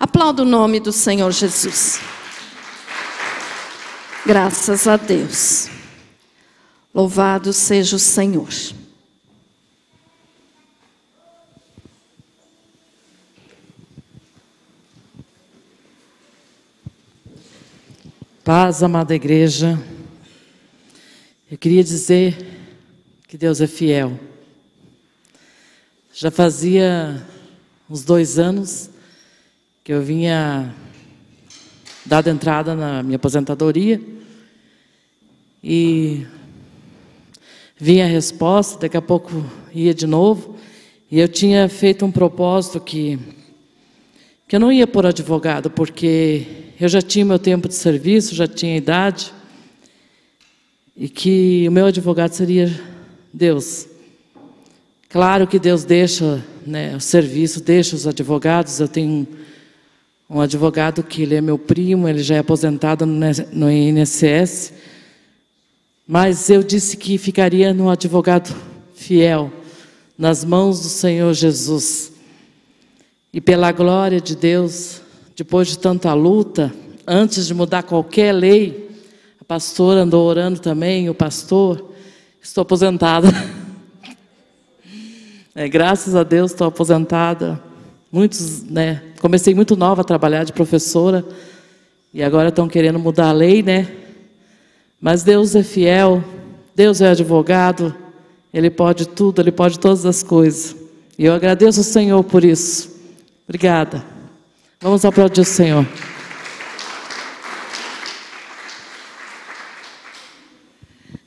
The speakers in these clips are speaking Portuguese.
Aplauda o nome do Senhor Jesus. Graças a Deus. Louvado seja o Senhor. Paz, amada igreja. Eu queria dizer que Deus é fiel. Já fazia uns 2 anos que eu vinha dado entrada na minha aposentadoria e vinha a resposta, daqui a pouco ia de novo, e eu tinha feito um propósito que eu não ia por advogado, porque eu já tinha meu tempo de serviço, já tinha idade, e que o meu advogado seria Deus. Claro que Deus deixa, né, o serviço, deixa os advogados. Eu tenho um advogado que ele é meu primo, ele já é aposentado no INSS, mas eu disse que ficaria no advogado fiel, nas mãos do Senhor Jesus. E pela glória de Deus, depois de tanta luta, antes de mudar qualquer lei, a pastora andou orando também, o pastor, estou aposentada. Graças a Deus estou aposentada. Muitos, né, comecei muito nova a trabalhar de professora, e agora estão querendo mudar a lei, né? Mas Deus é fiel, Deus é advogado, Ele pode tudo, Ele pode todas as coisas. E eu agradeço ao Senhor por isso. Obrigada. Vamos aplaudir o Senhor.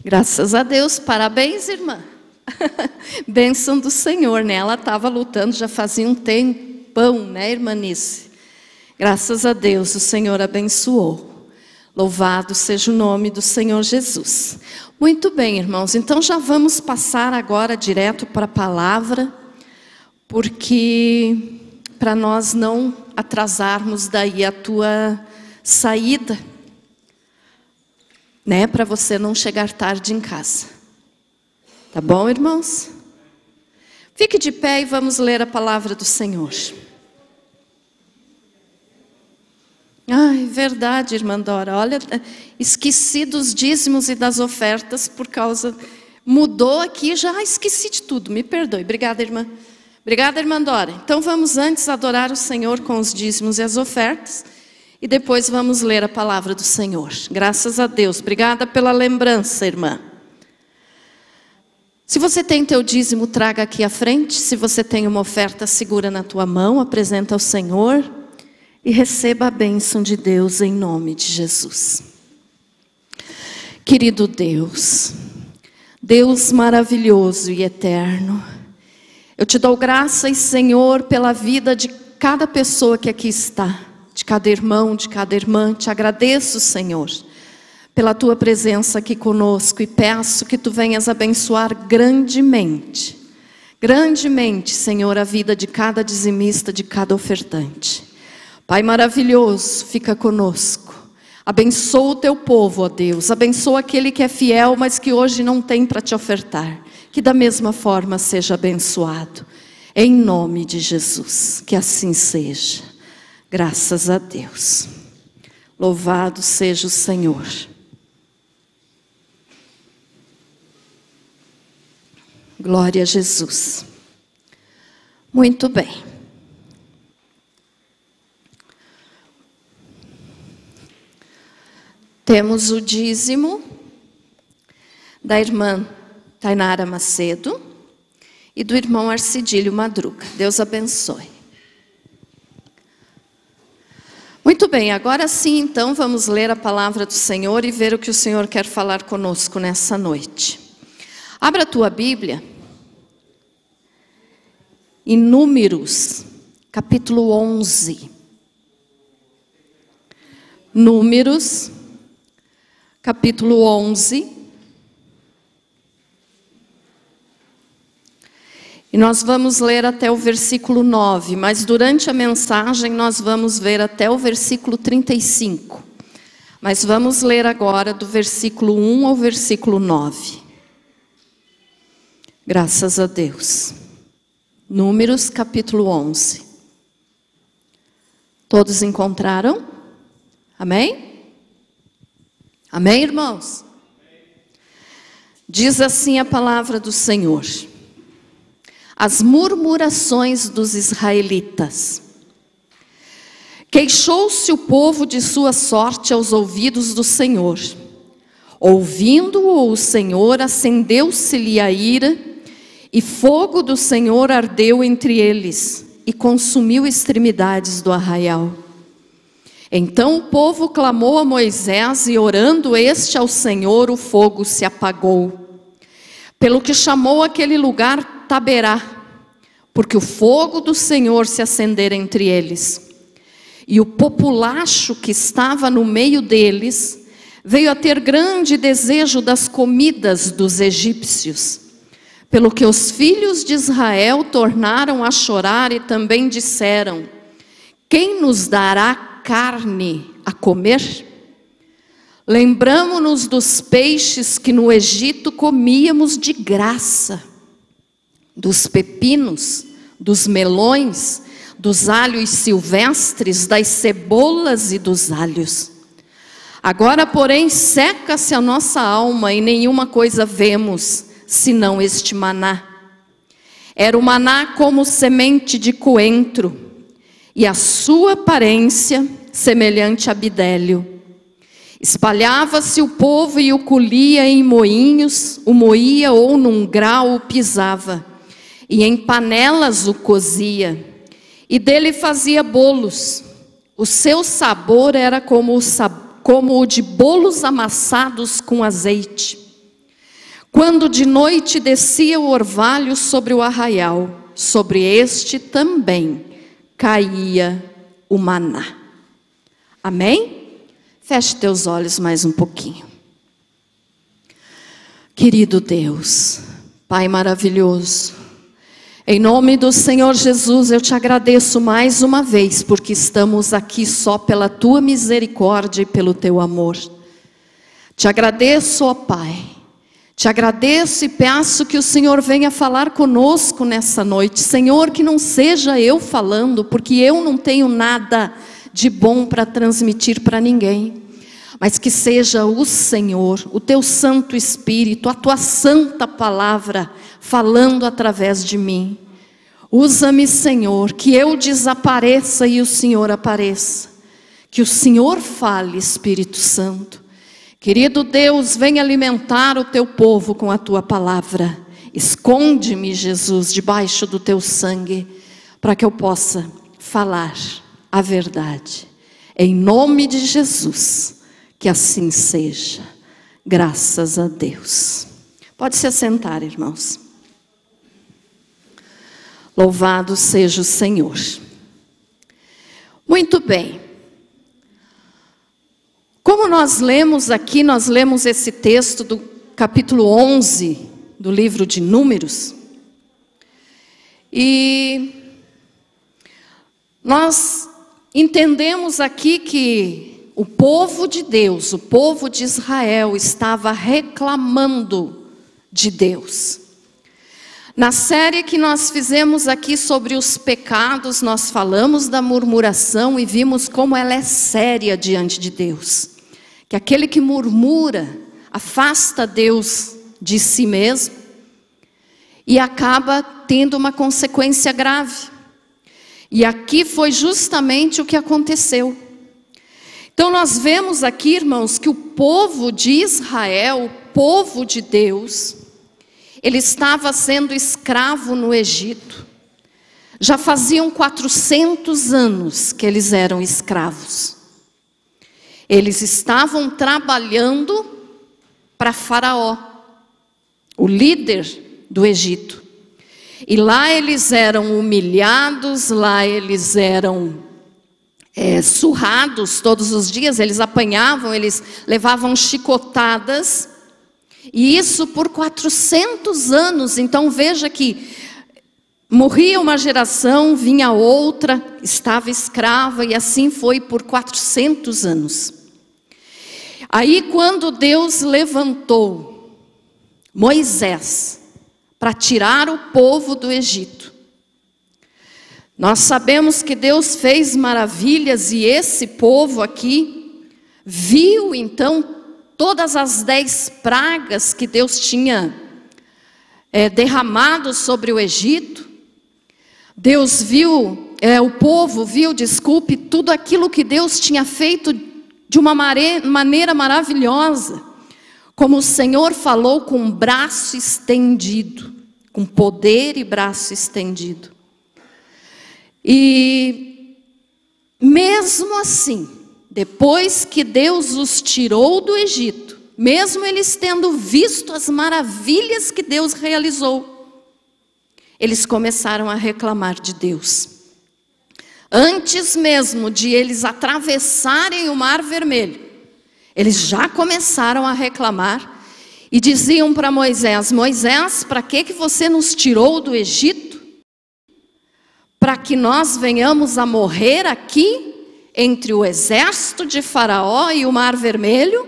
Graças a Deus, parabéns, irmã. Bênção do Senhor, né? Ela estava lutando já fazia um tempão, né, irmã Nice? Graças a Deus, o Senhor abençoou. Louvado seja o nome do Senhor Jesus. Muito bem, irmãos, então já vamos passar agora direto para a palavra, porque para nós não atrasarmos daí a tua saída, né, para você não chegar tarde em casa. Tá bom, irmãos? Fique de pé e vamos ler a palavra do Senhor. Ai, verdade, irmã Dora. Olha, esqueci dos dízimos e das ofertas por causa... Mudou aqui, já esqueci de tudo. Me perdoe. Obrigada, irmã. Obrigada, irmã Dora. Então vamos antes adorar o Senhor com os dízimos e as ofertas. E depois vamos ler a palavra do Senhor. Graças a Deus. Obrigada pela lembrança, irmã. Se você tem teu dízimo, traga aqui à frente. Se você tem uma oferta, segura na tua mão, apresenta ao Senhor e receba a bênção de Deus em nome de Jesus. Querido Deus, Deus maravilhoso e eterno, eu te dou graças, Senhor, pela vida de cada pessoa que aqui está, de cada irmão, de cada irmã. Te agradeço, Senhor, pela tua presença aqui conosco, e peço que tu venhas abençoar grandemente, grandemente, Senhor, a vida de cada dizimista, de cada ofertante. Pai maravilhoso, fica conosco. Abençoa o teu povo, ó Deus. Abençoa aquele que é fiel, mas que hoje não tem para te ofertar. Que da mesma forma seja abençoado. Em nome de Jesus, que assim seja. Graças a Deus. Louvado seja o Senhor. Glória a Jesus. Muito bem. Temos o dízimo da irmã Tainara Macedo e do irmão Arcidílio Madruga. Deus abençoe. Muito bem, agora sim, então, vamos ler a palavra do Senhor e ver o que o Senhor quer falar conosco nessa noite. Abra a tua Bíblia em Números, capítulo 11. Números, capítulo 11. E nós vamos ler até o versículo 9, mas durante a mensagem nós vamos ver até o versículo 35. Mas vamos ler agora do versículo 1 ao versículo 9. Graças a Deus. Números capítulo 11. Todos encontraram? Amém? Amém, irmãos? Diz assim a palavra do Senhor: as murmurações dos israelitas. Queixou-se o povo de sua sorte aos ouvidos do Senhor. Ouvindo-o, o Senhor, acendeu-se-lhe a ira, e fogo do Senhor ardeu entre eles, e consumiu extremidades do arraial. Então o povo clamou a Moisés, e orando este ao Senhor, o fogo se apagou. Pelo que chamou aquele lugar Taberá, porque o fogo do Senhor se acendera entre eles. E o populacho que estava no meio deles veio a ter grande desejo das comidas dos egípcios. Pelo que os filhos de Israel tornaram a chorar e também disseram: quem nos dará carne a comer? Lembramo-nos dos peixes que no Egito comíamos de graça, dos pepinos, dos melões, dos alhos silvestres, das cebolas e dos alhos. Agora, porém, seca-se a nossa alma e nenhuma coisa vemos, senão este maná. Era o maná como semente de coentro, e a sua aparência semelhante a bidélio. Espalhava-se o povo e o colhia em moinhos, o moía ou num grau o pisava, e em panelas o cozia, e dele fazia bolos. O seu sabor era como o de bolos amassados com azeite. Quando de noite descia o orvalho sobre o arraial, sobre este também caía o maná. Amém? Feche teus olhos mais um pouquinho. Querido Deus, Pai maravilhoso, em nome do Senhor Jesus, eu te agradeço mais uma vez, porque estamos aqui só pela tua misericórdia e pelo teu amor. Te agradeço, ó Pai, te agradeço e peço que o Senhor venha falar conosco nessa noite. Senhor, que não seja eu falando, porque eu não tenho nada de bom para transmitir para ninguém, mas que seja o Senhor, o teu Santo Espírito, a tua santa palavra, falando através de mim. Usa-me, Senhor, que eu desapareça e o Senhor apareça. Que o Senhor fale, Espírito Santo. Querido Deus, vem alimentar o teu povo com a tua palavra. Esconde-me, Jesus, debaixo do teu sangue, para que eu possa falar a verdade. Em nome de Jesus, que assim seja. Graças a Deus. Pode se assentar, irmãos. Louvado seja o Senhor. Muito bem. Como nós lemos aqui, nós lemos esse texto do capítulo 11 do livro de Números. E nós entendemos aqui que o povo de Deus, o povo de Israel, estava reclamando de Deus. Na série que nós fizemos aqui sobre os pecados, nós falamos da murmuração e vimos como ela é séria diante de Deus. Que aquele que murmura afasta Deus de si mesmo e acaba tendo uma consequência grave. E aqui foi justamente o que aconteceu. Então nós vemos aqui, irmãos, que o povo de Israel, o povo de Deus, ele estava sendo escravo no Egito. Já faziam 400 anos que eles eram escravos. Eles estavam trabalhando para Faraó, o líder do Egito. E lá eles eram humilhados, lá eles eram surrados todos os dias, eles apanhavam, eles levavam chicotadas. E isso por 400 anos, então veja que morria uma geração, vinha outra, estava escrava, e assim foi por 400 anos. Aí quando Deus levantou Moisés para tirar o povo do Egito, Nós sabemos que Deus fez maravilhas e esse povo aqui viu então todas as 10 pragas que Deus tinha derramado sobre o Egito. Deus viu, o povo viu, desculpe, tudo aquilo que Deus tinha feito de uma maneira maravilhosa. Como o Senhor falou com um braço estendido, com poder e braço estendido. E mesmo assim, depois que Deus os tirou do Egito, mesmo eles tendo visto as maravilhas que Deus realizou, eles começaram a reclamar de Deus. Antes mesmo de eles atravessarem o Mar Vermelho, eles já começaram a reclamar e diziam para Moisés: Moisés, para que você nos tirou do Egito? Para que nós venhamos a morrer aqui, entre o exército de Faraó e o Mar Vermelho?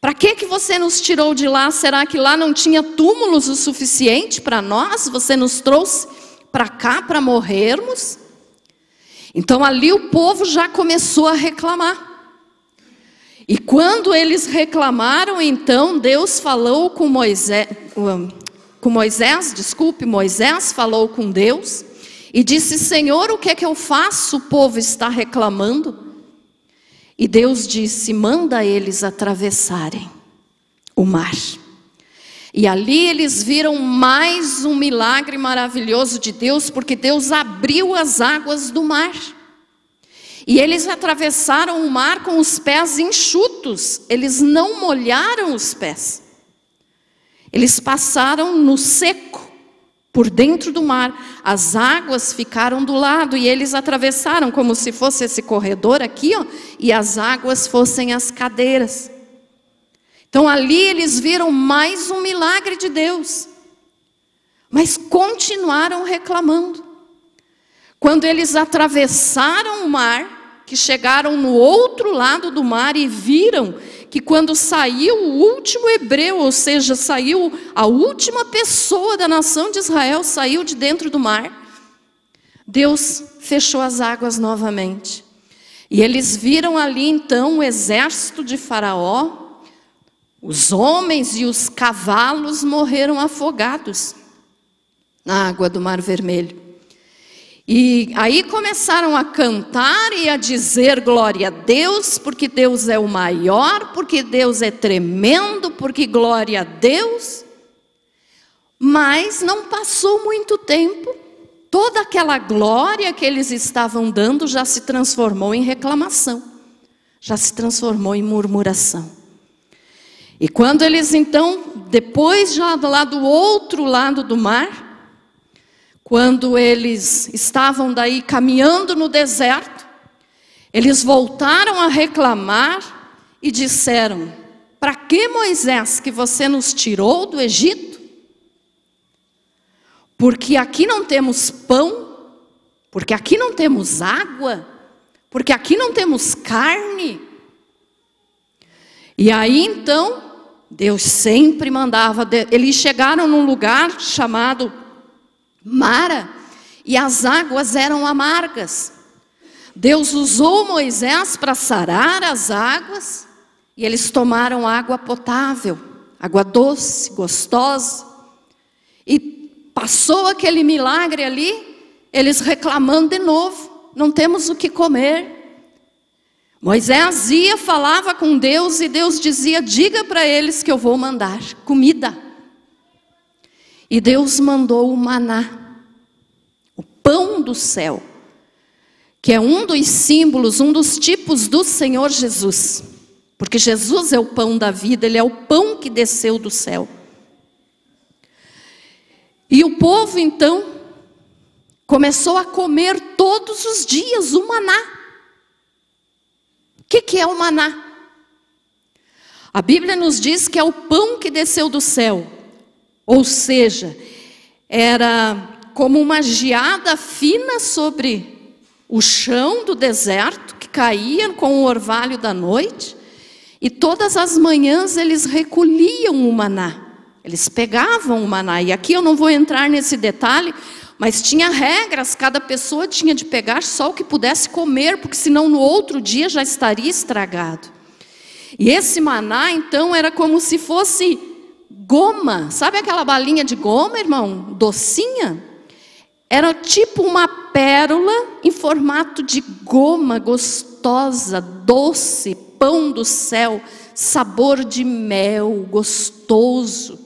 Para que você nos tirou de lá? Será que lá não tinha túmulos o suficiente para nós? Você nos trouxe para cá para morrermos? Então ali o povo já começou a reclamar. E quando eles reclamaram, então Deus falou com Moisés, Moisés falou com Deus e disse: Senhor, o que é que eu faço? O povo está reclamando. E Deus disse: manda eles atravessarem o mar. E ali eles viram mais um milagre maravilhoso de Deus, porque Deus abriu as águas do mar. E eles atravessaram o mar com os pés enxutos, eles não molharam os pés. Eles passaram no seco, por dentro do mar. As águas ficaram do lado e eles atravessaram como se fosse esse corredor aqui, ó, e as águas fossem as cadeiras. Então ali eles viram mais um milagre de Deus, mas continuaram reclamando. Quando eles atravessaram o mar, que chegaram no outro lado do mar e viram que quando saiu o último hebreu, ou seja, saiu a última pessoa da nação de Israel, saiu de dentro do mar, Deus fechou as águas novamente. E eles viram ali então o exército de Faraó, os homens e os cavalos morreram afogados na água do Mar Vermelho. E aí começaram a cantar e a dizer glória a Deus, porque Deus é o maior, porque Deus é tremendo, porque glória a Deus. Mas não passou muito tempo, toda aquela glória que eles estavam dando já se transformou em reclamação, já se transformou em murmuração. E quando eles então, depois já lá do outro lado do mar, quando eles estavam daí caminhando no deserto, eles voltaram a reclamar e disseram: para que, Moisés, que você nos tirou do Egito? Porque aqui não temos pão, porque aqui não temos água, porque aqui não temos carne. E aí então, Deus sempre mandava, eles chegaram num lugar chamado Mara, e as águas eram amargas. Deus usou Moisés para sarar as águas, e eles tomaram água potável, água doce, gostosa. E passou aquele milagre ali, eles reclamando de novo: não temos o que comer. Moisés ia, falava com Deus, e Deus dizia: diga para eles que eu vou mandar comida. E Deus mandou o maná, o pão do céu, que é um dos símbolos, um dos tipos do Senhor Jesus. Porque Jesus é o pão da vida, Ele é o pão que desceu do céu. E o povo então começou a comer todos os dias o maná. O que é o maná? A Bíblia nos diz que é o pão que desceu do céu. Ou seja, era como uma geada fina sobre o chão do deserto, que caía com o orvalho da noite, e todas as manhãs eles recolhiam o maná, eles pegavam o maná. E aqui eu não vou entrar nesse detalhe, Mas tinha regras, cada pessoa tinha de pegar só o que pudesse comer, porque senão no outro dia já estaria estragado. E esse maná, então, era como se fosse goma. Sabe aquela balinha de goma, irmão? Docinha? Era tipo uma pérola em formato de goma, gostosa, doce, pão do céu, sabor de mel, gostoso.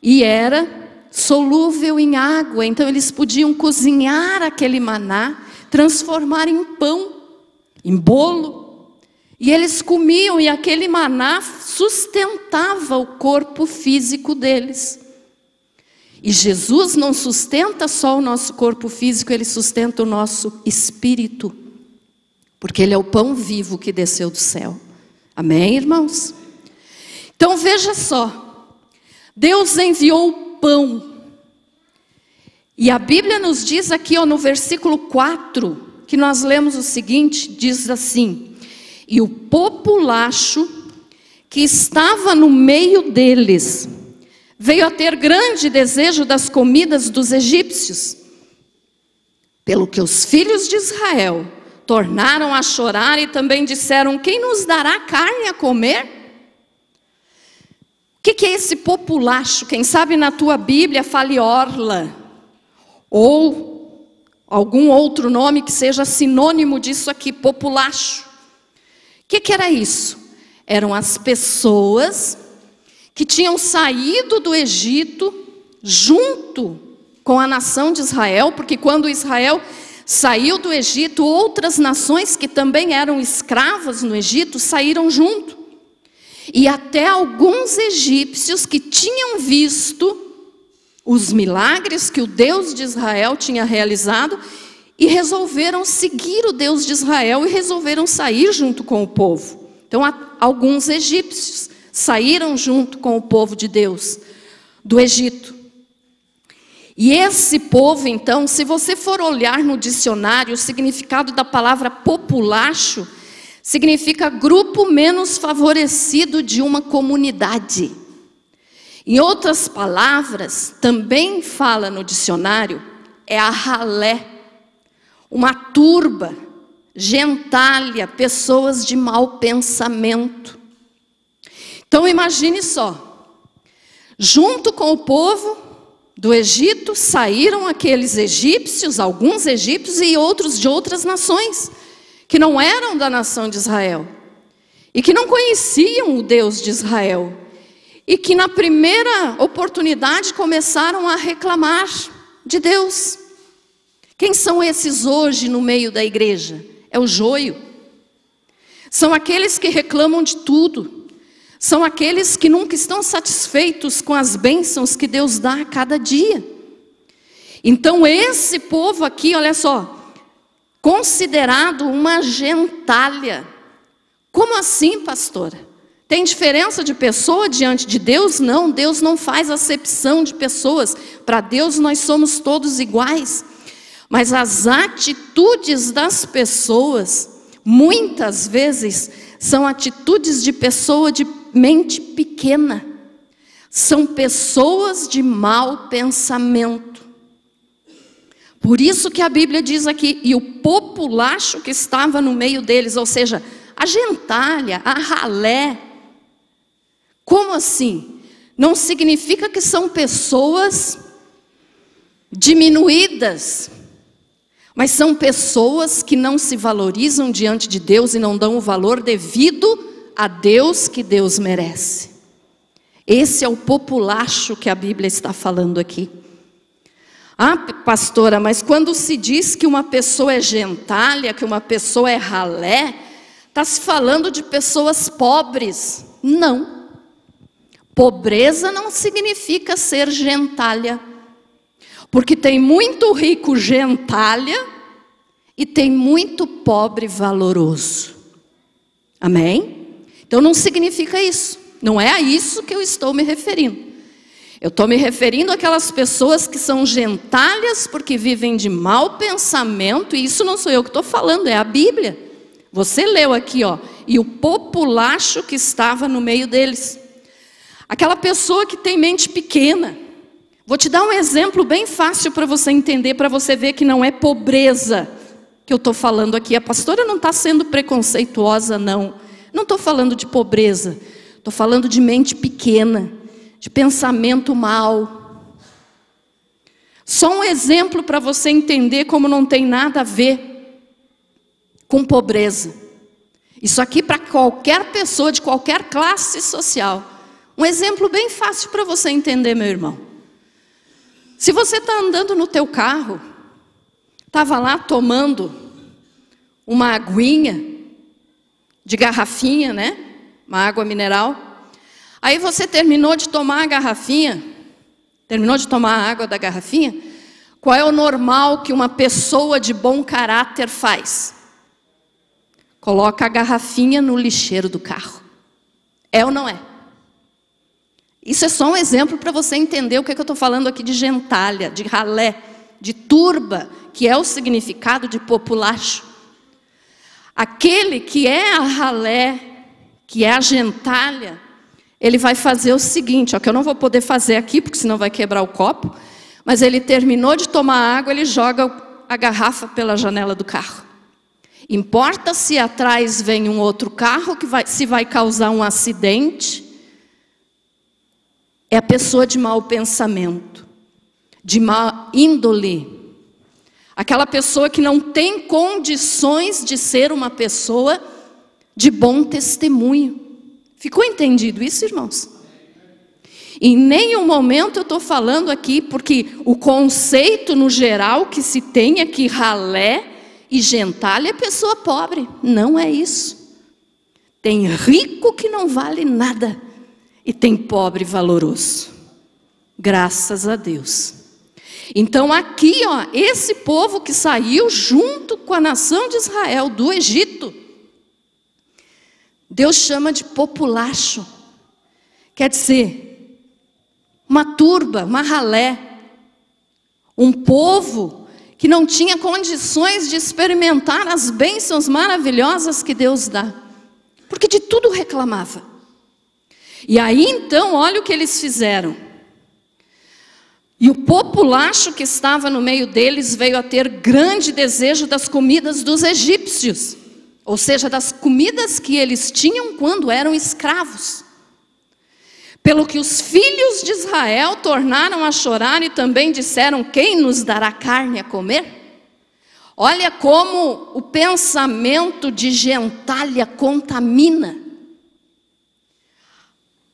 E era solúvel em água, então eles podiam cozinhar aquele maná, transformar em pão, em bolo, e eles comiam, e aquele maná sustentava o corpo físico deles. E Jesus não sustenta só o nosso corpo físico, Ele sustenta o nosso espírito, porque Ele é o pão vivo que desceu do céu. Amém, irmãos? Então veja só, Deus enviou o pão. E a Bíblia nos diz aqui, no versículo 4, que nós lemos o seguinte, diz assim: e o populacho que estava no meio deles veio a ter grande desejo das comidas dos egípcios, pelo que os filhos de Israel tornaram a chorar e também disseram: quem nos dará carne a comer? O que é esse populacho? Quem sabe na tua Bíblia fale orla, ou algum outro nome que seja sinônimo disso aqui, populacho. O que era isso? Eram as pessoas que tinham saído do Egito junto com a nação de Israel, porque quando Israel saiu do Egito, outras nações que também eram escravas no Egito saíram junto. E até alguns egípcios que tinham visto os milagres que o Deus de Israel tinha realizado e resolveram seguir o Deus de Israel e resolveram sair junto com o povo. Então, alguns egípcios saíram junto com o povo de Deus do Egito. E esse povo, então, se você for olhar no dicionário, o significado da palavra populacho significa grupo menos favorecido de uma comunidade. Em outras palavras, também fala no dicionário, é a ralé, uma turba, gentalha, pessoas de mau pensamento. Então imagine só, junto com o povo do Egito, saíram aqueles egípcios, alguns egípcios e outros de outras nações, que não eram da nação de Israel, e que não conheciam o Deus de Israel, e que na primeira oportunidade começaram a reclamar de Deus. Quem são esses hoje no meio da igreja? É o joio. São aqueles que reclamam de tudo. São aqueles que nunca estão satisfeitos com as bênçãos que Deus dá a cada dia. Então esse povo aqui, olha só, considerado uma gentalha. Como assim, pastora? Tem diferença de pessoa diante de Deus? Não, Deus não faz acepção de pessoas. Para Deus nós somos todos iguais. Mas as atitudes das pessoas, muitas vezes, são atitudes de pessoa de mente pequena. São pessoas de mau pensamento. Por isso que a Bíblia diz aqui, e o populacho que estava no meio deles, ou seja, a gentalha, a ralé. Como assim? Não significa que são pessoas diminuídas, mas são pessoas que não se valorizam diante de Deus e não dão o valor devido a Deus que Deus merece. Esse é o populacho que a Bíblia está falando aqui. Ah, pastora, mas quando se diz que uma pessoa é gentalha, que uma pessoa é ralé, está se falando de pessoas pobres. Não. Pobreza não significa ser gentalha. Porque tem muito rico gentalha e tem muito pobre valoroso. Amém? Então não significa isso. Não é a isso que eu estou me referindo. Eu estou me referindo àquelas pessoas que são gentalhas porque vivem de mau pensamento, e isso não sou eu que estou falando, é a Bíblia. Você leu aqui, ó, e o populacho que estava no meio deles. Aquela pessoa que tem mente pequena. Vou te dar um exemplo bem fácil para você entender, para você ver que não é pobreza que eu estou falando aqui. A pastora não está sendo preconceituosa, não. Não estou falando de pobreza. Estou falando de mente pequena, de pensamento mau. Só um exemplo para você entender como não tem nada a ver com pobreza. Isso aqui para qualquer pessoa, de qualquer classe social. Um exemplo bem fácil para você entender, meu irmão. Se você está andando no teu carro, estava lá tomando uma aguinha de garrafinha, né? Uma água mineral. Aí você terminou de tomar a garrafinha, terminou de tomar a água da garrafinha. Qual é o normal que uma pessoa de bom caráter faz? Coloca a garrafinha no lixeiro do carro. É ou não é? Isso é só um exemplo para você entender o que eu estou falando aqui de gentalha, de ralé, de turba, que é o significado de populacho. Aquele que é a ralé, que é a gentalha, ele vai fazer o seguinte, ó, que eu não vou poder fazer aqui, porque senão vai quebrar o copo, mas ele terminou de tomar água, ele joga a garrafa pela janela do carro. Importa se atrás vem um outro carro, se vai causar um acidente. É a pessoa de mau pensamento, de má índole. Aquela pessoa que não tem condições de ser uma pessoa de bom testemunho. Ficou entendido isso, irmãos? Em nenhum momento eu estou falando aqui, porque o conceito no geral que se tem é que ralé e gentalha é pessoa pobre. Não é isso. Tem rico que não vale nada. E tem pobre valoroso. Graças a Deus. Então aqui, ó, esse povo que saiu junto com a nação de Israel do Egito, Deus chama de populacho. Quer dizer, uma turba, uma ralé. Um povo que não tinha condições de experimentar as bênçãos maravilhosas que Deus dá. Porque de tudo reclamava. E aí então, olha o que eles fizeram. E o populacho que estava no meio deles veio a ter grande desejo das comidas dos egípcios. Ou seja, das comidas que eles tinham quando eram escravos. Pelo que os filhos de Israel tornaram a chorar e também disseram: quem nos dará carne a comer? Olha como o pensamento de gentalha contamina.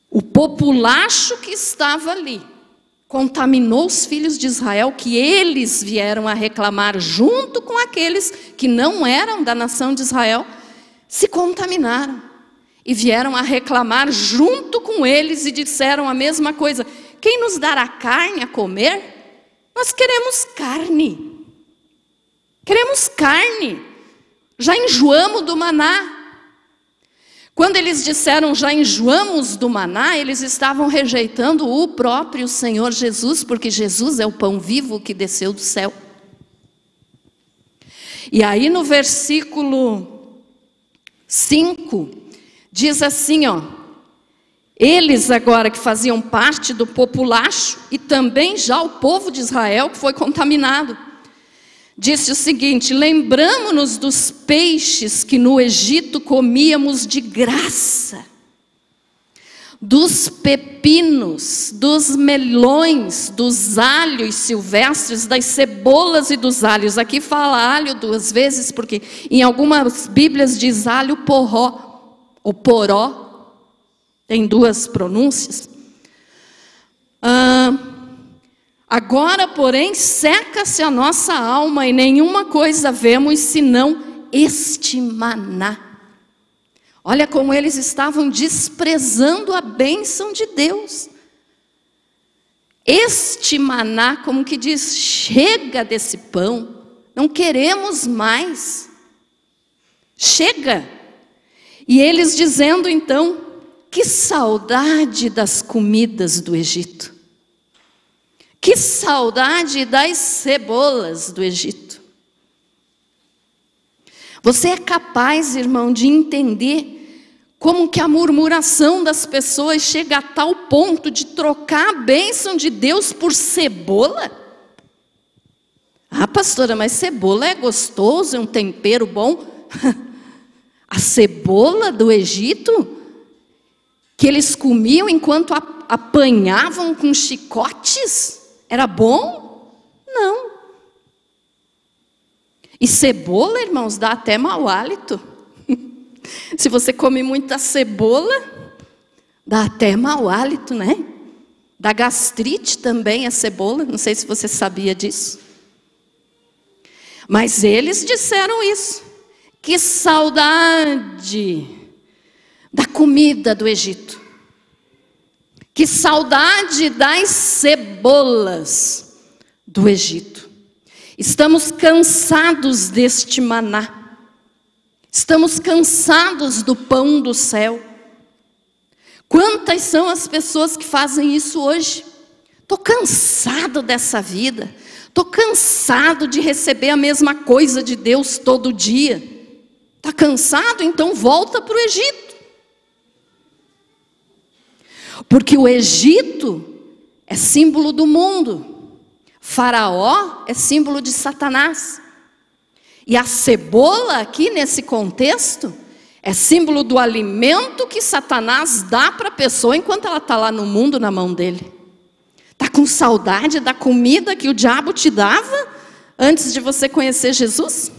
O populacho que estava ali contaminou os filhos de Israel, que eles vieram a reclamar junto com aqueles que não eram da nação de Israel, se contaminaram e vieram a reclamar junto com eles e disseram a mesma coisa: quem nos dará carne a comer? Nós queremos carne. Queremos carne. Já enjoamos do maná. Quando eles disseram já enjoamos do maná, eles estavam rejeitando o próprio Senhor Jesus, porque Jesus é o pão vivo que desceu do céu. E aí no versículo 5, diz assim, ó: eles agora que faziam parte do populacho, e também já o povo de Israel que foi contaminado, disse o seguinte: lembramo-nos dos peixes que no Egito comíamos de graça, dos pepinos, dos melões, dos alhos silvestres, das cebolas e dos alhos. Aqui fala alho 2 vezes, porque em algumas Bíblias diz alho porró, ou poró, tem 2 pronúncias. Agora, porém, seca-se a nossa alma e nenhuma coisa vemos senão este maná. Olha como eles estavam desprezando a bênção de Deus. Este maná, como que diz, chega desse pão, não queremos mais. Chega. E eles dizendo então: que saudade das comidas do Egito. Que saudade das cebolas do Egito. Você é capaz, irmão, de entender Como que a murmuração das pessoas chega a tal ponto de trocar a bênção de Deus por cebola? Ah, pastora, mas cebola é gostoso, é um tempero bom. A cebola do Egito, que eles comiam enquanto apanhavam com chicotes, era bom? Não. E cebola, irmãos, dá até mau hálito. Se você come muita cebola, dá até mau hálito, né? Dá gastrite também a cebola, não sei se você sabia disso. Mas eles disseram isso. Que saudade da comida do Egito. Que saudade das cebolas do Egito. Estamos cansados deste maná. Estamos cansados do pão do céu. Quantas são as pessoas que fazem isso hoje? Estou cansado dessa vida. Estou cansado de receber a mesma coisa de Deus todo dia. Está cansado? Então volta para o Egito. Porque o Egito é símbolo do mundo. Faraó é símbolo de Satanás. E a cebola aqui nesse contexto é símbolo do alimento que Satanás dá para a pessoa enquanto ela está lá no mundo na mão dele. Está com saudade da comida que o diabo te dava antes de você conhecer Jesus?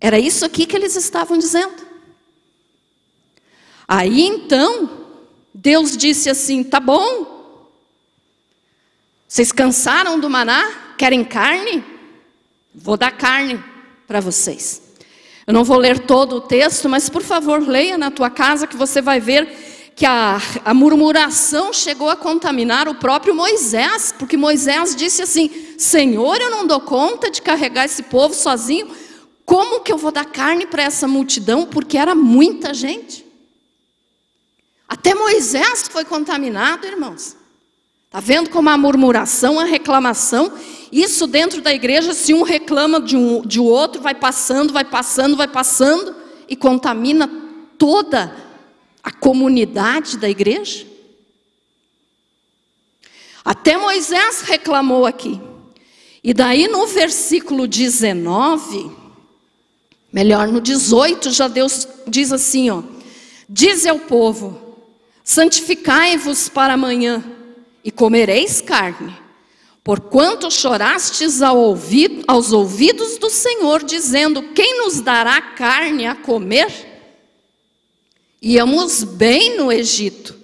Era isso aqui que eles estavam dizendo. Aí então, Deus disse assim, tá bom. Vocês cansaram do maná? Querem carne? Vou dar carne para vocês. Eu não vou ler todo o texto, mas por favor, leia na tua casa que você vai ver que a murmuração chegou a contaminar o próprio Moisés. Porque Moisés disse assim, Senhor, eu não dou conta de carregar esse povo sozinho. Como que eu vou dar carne para essa multidão? Porque era muita gente. Até Moisés foi contaminado, irmãos. Está vendo como a murmuração, a reclamação, isso dentro da igreja, se um reclama de outro, vai passando e contamina toda a comunidade da igreja. Até Moisés reclamou aqui. E daí no versículo 19... melhor, no 18, já Deus diz assim, ó. Dize ao povo, santificai-vos para amanhã, e comereis carne. Porquanto chorastes aos ouvidos do Senhor, dizendo, quem nos dará carne a comer? Íamos bem no Egito,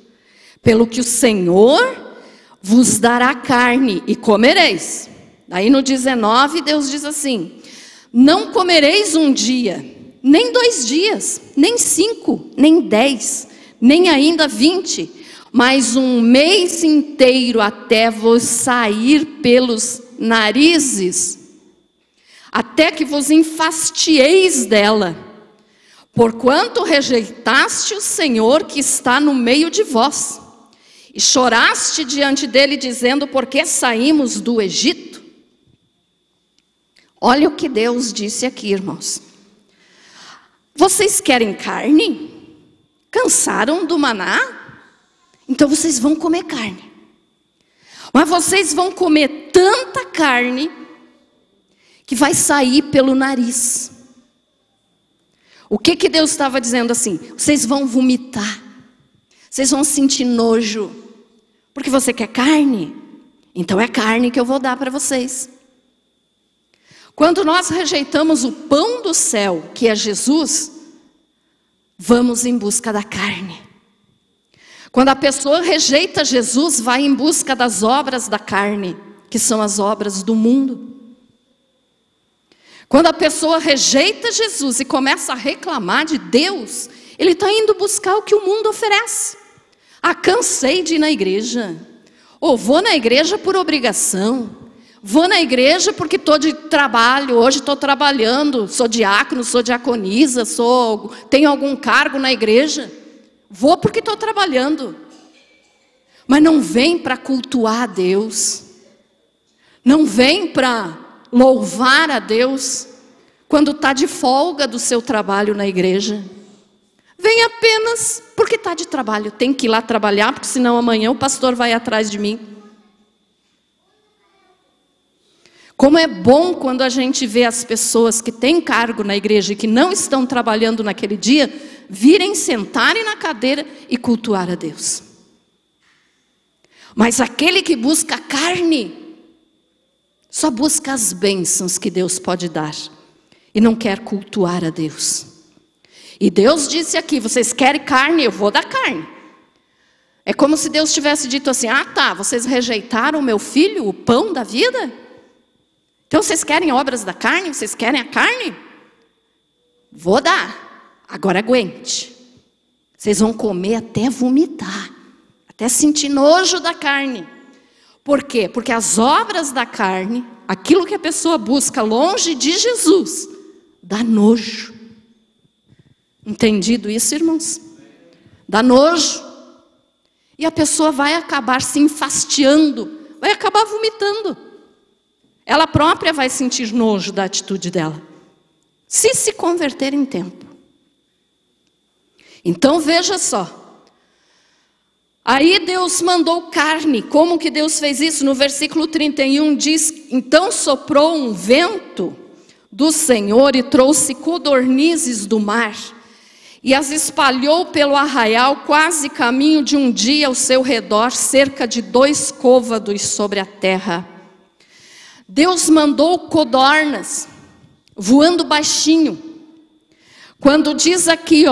pelo que o Senhor vos dará carne, e comereis. Daí no 19, Deus diz assim, não comereis um dia, nem 2 dias, nem 5, nem 10, nem ainda 20, mas 1 mês inteiro até vos sair pelos narizes, até que vos enfastieis dela, porquanto rejeitaste o Senhor que está no meio de vós, e choraste diante dele dizendo, por que saímos do Egito? Olha o que Deus disse aqui, irmãos. Vocês querem carne? Cansaram do maná? Então vocês vão comer carne. Mas vocês vão comer tanta carne que vai sair pelo nariz. O que Deus estava dizendo assim? Vocês vão vomitar. Vocês vão sentir nojo. Porque você quer carne? Então é carne que eu vou dar para vocês. Quando nós rejeitamos o pão do céu, que é Jesus, vamos em busca da carne. Quando a pessoa rejeita Jesus, vai em busca das obras da carne, que são as obras do mundo. Quando a pessoa rejeita Jesus e começa a reclamar de Deus, ele está indo buscar o que o mundo oferece. Ah, cansei de ir na igreja. Ou vou na igreja por obrigação. Vou na igreja porque estou de trabalho, hoje estou trabalhando, sou diácono, sou diaconisa, tenho algum cargo na igreja. Vou porque estou trabalhando. Mas não vem para cultuar a Deus. Não vem para louvar a Deus quando está de folga do seu trabalho na igreja. vem apenas porque está de trabalho. Tem que ir lá trabalhar, porque senão amanhã o pastor vai atrás de mim. Como é bom quando a gente vê as pessoas que têm cargo na igreja e que não estão trabalhando naquele dia, virem, sentarem na cadeira e cultuar a Deus. Mas aquele que busca a carne, só busca as bênçãos que Deus pode dar e não quer cultuar a Deus. E Deus disse aqui, vocês querem carne? Eu vou dar carne. É como se Deus tivesse dito assim, ah tá, vocês rejeitaram o meu filho, o pão da vida? Então vocês querem obras da carne? Vocês querem a carne? Vou dar, agora aguente. Vocês vão comer até vomitar, até sentir nojo da carne. Por quê? Porque as obras da carne, aquilo que a pessoa busca longe de Jesus, dá nojo. Entendido isso, irmãos? Dá nojo. E a pessoa vai acabar se enfastiando, vai acabar vomitando. Ela própria vai sentir nojo da atitude dela, se converter em tempo. Então veja só. Aí Deus mandou carne. Como que Deus fez isso? No versículo 31 diz, então soprou um vento do Senhor e trouxe codornizes do mar, e as espalhou pelo arraial, quase caminho de um dia ao seu redor, cerca de 2 côvados sobre a terra. Deus mandou codornas, voando baixinho. Quando diz aqui,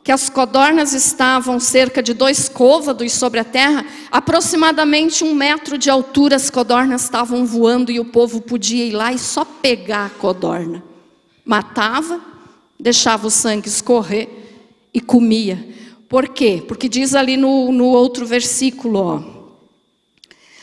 que as codornas estavam cerca de 2 côvados sobre a terra, aproximadamente 1 metro de altura, as codornas estavam voando e o povo podia ir lá e só pegar a codorna. Matava, deixava o sangue escorrer e comia. Por quê? Porque diz ali no outro versículo,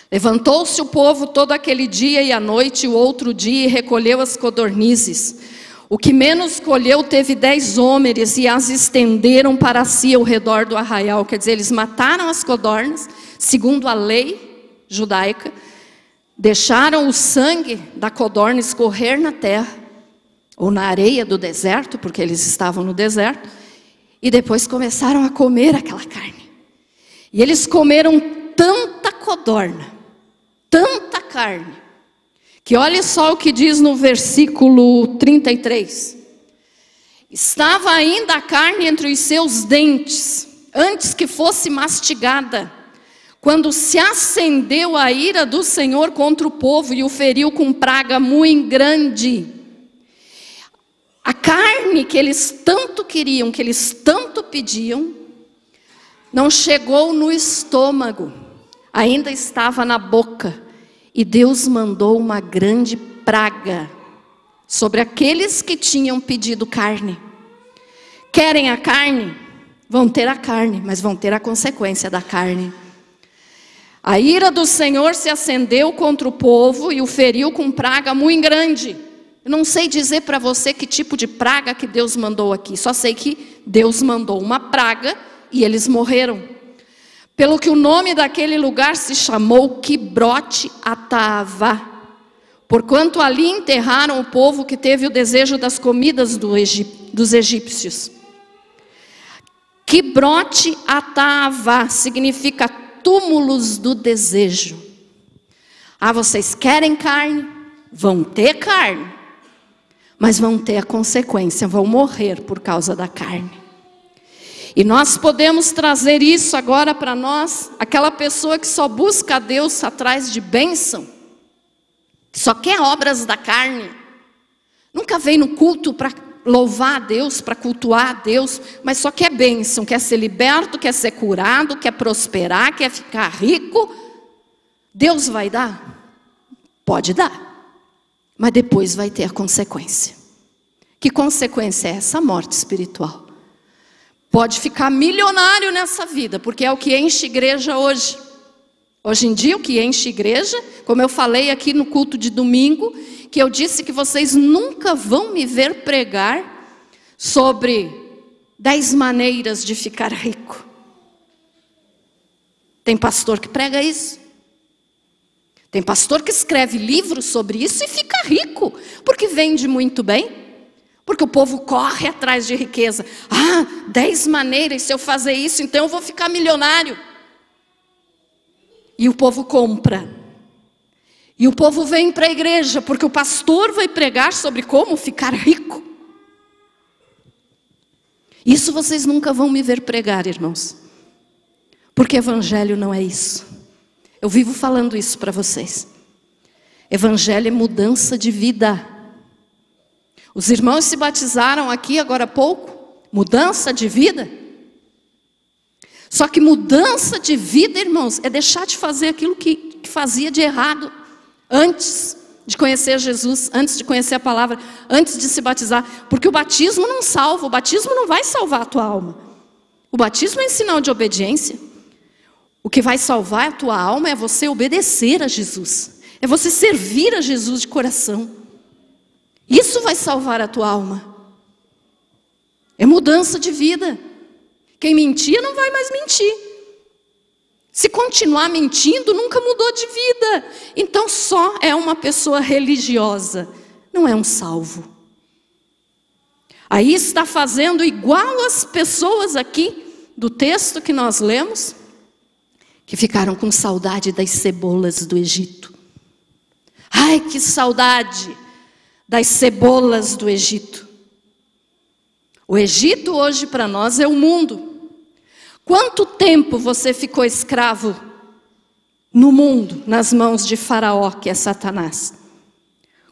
levantou-se o povo todo aquele dia e à noite, e o outro dia, e recolheu as codornizes. O que menos colheu teve 10 homens, e as estenderam para si ao redor do arraial. Quer dizer, eles mataram as codornas, segundo a lei judaica, deixaram o sangue da codorna escorrer na terra, ou na areia do deserto, porque eles estavam no deserto, e depois começaram a comer aquela carne. E eles comeram tanta codorna, tanta carne, que olha só o que diz no versículo 33. Estava ainda a carne entre os seus dentes, antes que fosse mastigada, quando se acendeu a ira do Senhor contra o povo e o feriu com praga muito grande. A carne que eles tanto queriam, que eles tanto pediam, não chegou no estômago, ainda estava na boca, e Deus mandou uma grande praga sobre aqueles que tinham pedido carne. Querem a carne? Vão ter a carne, mas vão ter a consequência da carne. A ira do Senhor se acendeu contra o povo e o feriu com praga muito grande. Eu não sei dizer para você que tipo de praga que Deus mandou aqui, só sei que Deus mandou uma praga e eles morreram. Pelo que o nome daquele lugar se chamou Quibrote Atavá, porquanto ali enterraram o povo que teve o desejo das comidas dos egípcios. Quibrote Atavá significa túmulos do desejo. Ah, vocês querem carne? Vão ter carne, mas vão ter a consequência, vão morrer por causa da carne. E nós podemos trazer isso agora para nós, aquela pessoa que só busca a Deus atrás de bênção, que só quer obras da carne, nunca vem no culto para louvar a Deus, para cultuar a Deus, mas só quer bênção, quer ser liberto, quer ser curado, quer prosperar, quer ficar rico. Deus vai dar? Pode dar, mas depois vai ter a consequência. Que consequência é essa? Morte espiritual. Pode ficar milionário nessa vida, porque é o que enche igreja hoje. Hoje em dia o que enche igreja, como eu falei aqui no culto de domingo, que eu disse que vocês nunca vão me ver pregar sobre 10 maneiras de ficar rico. Tem pastor que prega isso. Tem pastor que escreve livros sobre isso e fica rico, porque vende muito bem, Porque o povo corre atrás de riqueza. 10 maneiras, se eu fazer isso, então eu vou ficar milionário. E o povo compra. E o povo vem para a igreja, porque o pastor vai pregar sobre como ficar rico. Isso vocês nunca vão me ver pregar, irmãos. Porque evangelho não é isso. Eu vivo falando isso para vocês. Evangelho é mudança de vida. Os irmãos se batizaram aqui agora há pouco. Mudança de vida. Só que mudança de vida, irmãos, é deixar de fazer aquilo que fazia de errado. Antes de conhecer Jesus, antes de conhecer a palavra, antes de se batizar. Porque o batismo não salva, o batismo não vai salvar a tua alma. O batismo é um sinal de obediência. O que vai salvar a tua alma é você obedecer a Jesus. É você servir a Jesus de coração. Isso vai salvar a tua alma. É mudança de vida. Quem mentia não vai mais mentir. Se continuar mentindo, nunca mudou de vida. Então só é uma pessoa religiosa, não é um salvo. Aí está fazendo igual as pessoas aqui do texto que nós lemos, que ficaram com saudade das cebolas do Egito. Ai, que saudade das cebolas do Egito. O Egito hoje para nós é o mundo. Quanto tempo você ficou escravo no mundo, nas mãos de Faraó, que é Satanás?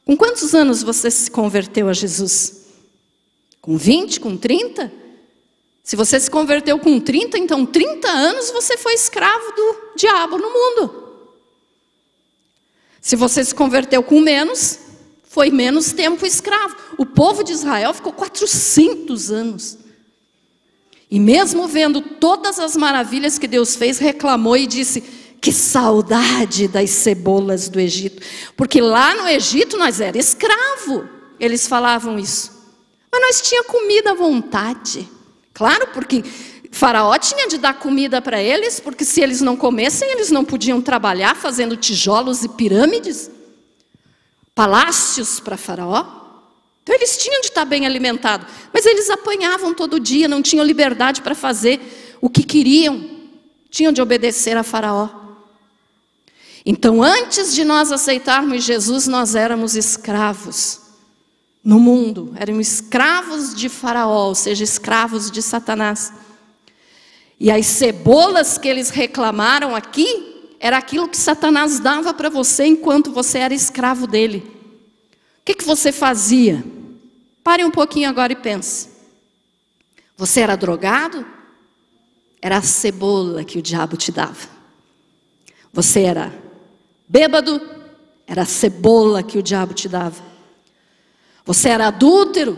Com quantos anos você se converteu a Jesus? Com 20, com 30? Se você se converteu com 30, então 30 anos você foi escravo do diabo no mundo. Se você se converteu com menos, foi menos tempo escravo. O povo de Israel ficou 400 anos. E mesmo vendo todas as maravilhas que Deus fez, reclamou e disse: que saudade das cebolas do Egito. Porque lá no Egito nós era escravo. Eles falavam isso. Mas nós tinha comida à vontade. Claro, porque Faraó tinha de dar comida para eles, porque se eles não comessem, eles não podiam trabalhar fazendo tijolos e pirâmides. Palácios para Faraó. Então eles tinham de estar bem alimentados, mas eles apanhavam todo dia, não tinham liberdade para fazer o que queriam, tinham de obedecer a Faraó. Então antes de nós aceitarmos Jesus, nós éramos escravos no mundo, éramos escravos de Faraó, ou seja, escravos de Satanás. E as cebolas que eles reclamaram aqui, era aquilo que Satanás dava para você enquanto você era escravo dele. O que você fazia? Pare um pouquinho agora e pense. Você era drogado? Era a cebola que o diabo te dava. Você era bêbado? Era a cebola que o diabo te dava. Você era adúltero?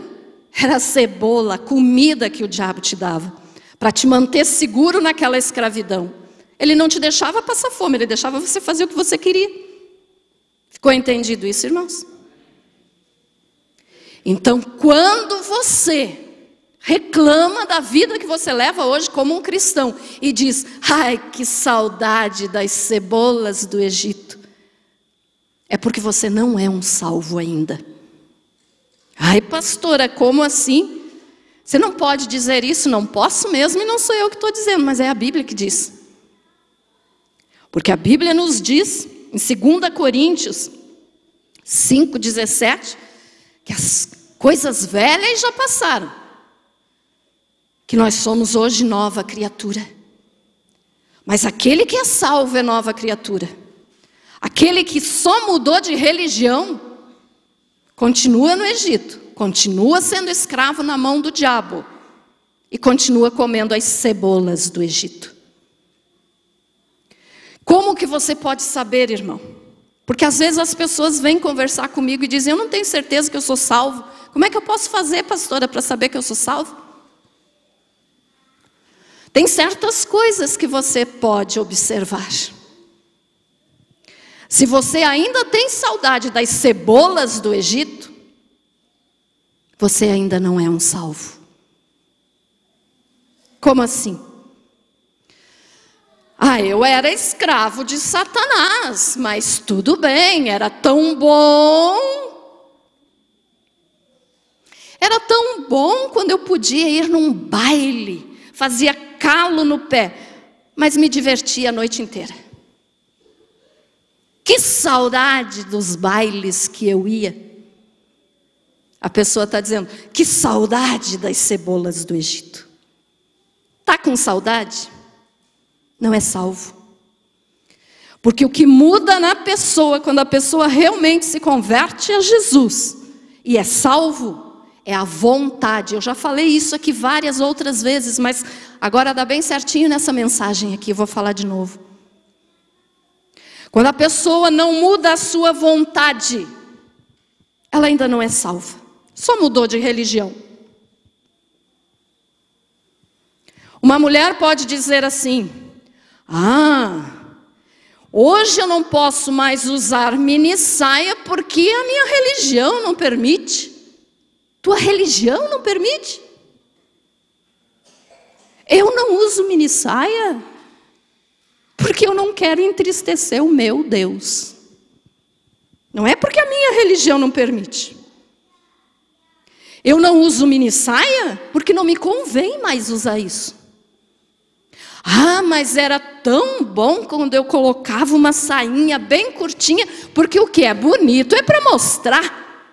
Era a cebola, a comida que o diabo te dava. Para te manter seguro naquela escravidão. Ele não te deixava passar fome, ele deixava você fazer o que você queria. Ficou entendido isso, irmãos? Então, quando você reclama da vida que você leva hoje como um cristão e diz: ai, que saudade das cebolas do Egito, é porque você não é um salvo ainda. Ai, pastora, como assim? Você não pode dizer isso. Não posso mesmo, e não sou eu que estou dizendo, mas é a Bíblia que diz. Porque a Bíblia nos diz, em 2 Coríntios 5,17, que as coisas velhas já passaram, que nós somos hoje nova criatura. Mas aquele que é salvo é nova criatura. Aquele que só mudou de religião, continua no Egito, continua sendo escravo na mão do diabo, e continua comendo as cebolas do Egito. Como que você pode saber, irmão? Porque às vezes as pessoas vêm conversar comigo e dizem: eu não tenho certeza que eu sou salvo. Como é que eu posso fazer, pastora, para saber que eu sou salvo? Tem certas coisas que você pode observar. Se você ainda tem saudade das cebolas do Egito, você ainda não é um salvo. Como assim? Ah, eu era escravo de Satanás, mas tudo bem, era tão bom. Era tão bom quando eu podia ir num baile, fazia calo no pé, mas me divertia a noite inteira. Que saudade dos bailes que eu ia. A pessoa está dizendo, que saudade das cebolas do Egito. Está com saudade? Não é salvo. Porque o que muda na pessoa, quando a pessoa realmente se converte a Jesus e é salvo, é a vontade. Eu já falei isso aqui várias outras vezes, mas agora dá bem certinho nessa mensagem aqui, eu vou falar de novo. Quando a pessoa não muda a sua vontade, ela ainda não é salva. Só mudou de religião. Uma mulher pode dizer assim, hoje eu não posso mais usar mini saia porque a minha religião não permite. Tua religião não permite? Eu não uso mini saia porque eu não quero entristecer o meu Deus. Não é porque a minha religião não permite. Eu não uso mini saia porque não me convém mais usar isso. Mas era tão bom quando eu colocava uma sainha bem curtinha, porque o que é bonito é para mostrar.